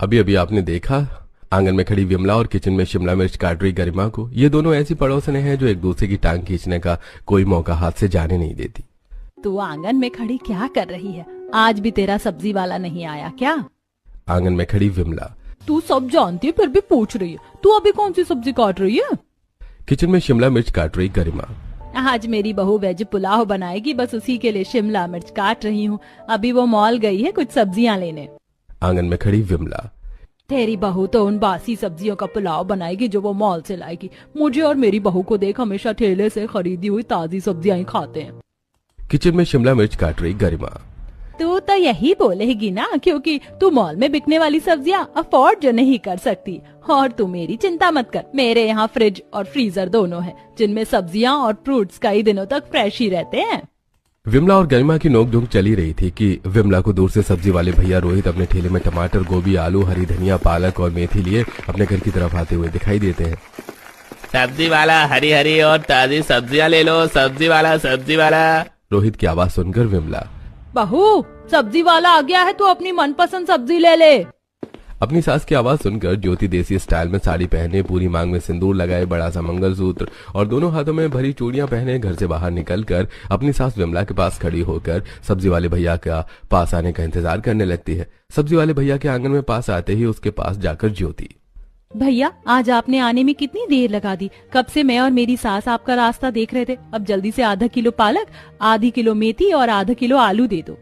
अभी अभी आपने देखा आंगन में खड़ी विमला और किचन में शिमला मिर्च काट रही गरिमा को। ये दोनों ऐसी पड़ोसने हैं जो एक दूसरे की टांग खींचने का कोई मौका हाथ से जाने नहीं देती। तू आंगन में खड़ी क्या कर रही है? आज भी तेरा सब्जी वाला नहीं आया क्या? आंगन में खड़ी विमला। तू सब जानती है फिर भी पूछ रही है, तू अभी कौन सी सब्जी काट रही है? किचन में शिमला मिर्च काट रही गरिमा। आज मेरी बहू वेज पुलाव बनाएगी, बस उसी के लिए शिमला मिर्च काट रही हूँ। अभी वो मॉल गई है कुछ सब्जियाँ लेने। आंगन में खड़ी विमला। तेरी बहू तो उन बासी सब्जियों का पुलाव बनाएगी जो वो मॉल से लाएगी। मुझे और मेरी बहू को देख हमेशा ठेले से खरीदी हुई ताजी सब्जियां ही खाते हैं। किचन में शिमला मिर्च काट रही गरिमा। तू तो यही बोलेगी ना, क्योंकि तू मॉल में बिकने वाली सब्जियां अफोर्ड जो नहीं कर सकती। और तू मेरी चिंता मत कर, मेरे यहाँ फ्रिज और फ्रीजर दोनों है जिनमें सब्जियां और फ्रूट्स कई दिनों तक फ्रेश ही रहते हैं। विमला और गरिमा की नोकझोंक चली रही थी कि विमला को दूर से सब्जी वाले भैया रोहित अपने ठेले में टमाटर, गोभी, आलू, हरी धनिया, पालक और मेथी लिए अपने घर की तरफ आते हुए दिखाई देते हैं। सब्जी वाला हरी हरी और ताजी सब्जियां ले लो, सब्जी वाला सब्जी वाला। रोहित की आवाज सुनकर विमला। बहू सब्जी वाला आ गया है, तू अपनी मनपसंद सब्जी ले ले। अपनी सास की आवाज सुनकर ज्योति देसी स्टाइल में साड़ी पहने, पूरी मांग में सिंदूर लगाए, बड़ा सा मंगलसूत्र और दोनों हाथों में भरी चूड़ियां पहने घर से बाहर निकलकर अपनी सास विमला के पास खड़ी होकर सब्जी वाले भैया का पास आने का इंतजार करने लगती है। सब्जी वाले भैया के आंगन में पास आते ही उसके पास जाकर ज्योति। भैया आज आपने आने में कितनी देर लगा दी? कब से मैं और मेरी सास आपका रास्ता देख रहे थे। अब जल्दी से आधा किलो पालक, आधी किलो मेथी और आधा किलो आलू दे दो।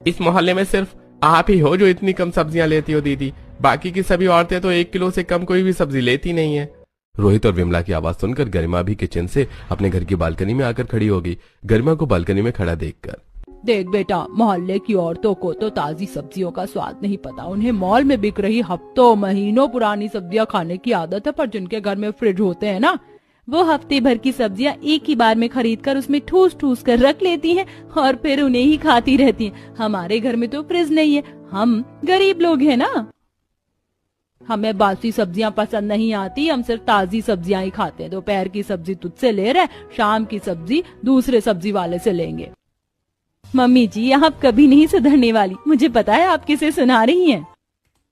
इस मोहल्ले में सिर्फ आप ही हो जो इतनी कम सब्जियां लेती हो दीदी। बाकी की सभी औरतें तो 1 किलो से कम कोई भी सब्जी लेती नहीं है। रोहित और विमला की आवाज सुनकर गरिमा भी किचन से अपने घर की बालकनी में आकर खड़ी होगी। गरिमा को बालकनी में खड़ा देखकर, देख बेटा, मोहल्ले की औरतों को तो ताजी सब्जियों का स्वाद नहीं पता। उन्हें मॉल में बिक रही हफ्तों महीनों पुरानी सब्जियां खाने की आदत है, पर जिनके घर में फ्रिज होते हैं ना, वो हफ्ते भर की सब्जियां एक ही बार में खरीद कर उसमें ठूस ठूस कर रख लेती हैं और फिर उन्हें ही खाती रहती हैं। हमारे घर में तो फ्रिज नहीं है, हम गरीब लोग हैं ना। हमें बासी सब्जियां पसंद नहीं आती, हम सिर्फ ताजी सब्जियां ही खाते हैं। दोपहर की सब्जी तुझसे ले रहे, शाम की सब्जी दूसरे सब्जी वाले से लेंगे। मम्मी जी आप कभी नहीं सुधरने वाली, मुझे पता है आप किसे सुना रही हैं।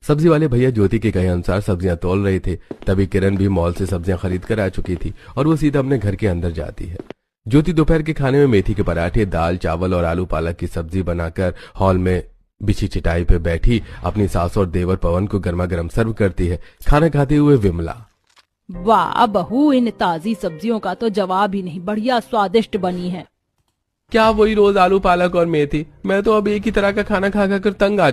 सब्जी वाले भैया ज्योति के कहे अनुसार सब्जियां तोल रहे थे। तभी किरण भी मॉल से सब्जियां खरीद कर आ चुकी थी और वो सीधा अपने घर के अंदर जाती है। ज्योति दोपहर के खाने में मेथी के पराठे, दाल, चावल और आलू पालक की सब्जी बनाकर हॉल में बिछी चटाई पे बैठी अपनी सास और देवर पवन को गर्मा गर्म सर्व करती है। खाना खाते हुए विमला। वाह बहू, इन ताजी सब्जियों का तो जवाब ही नहीं, बढ़िया स्वादिष्ट बनी है। क्या वही रोज आलू पालक और मेथी? मैं तो अब एक ही तरह का खाना खा खा कर तंग आ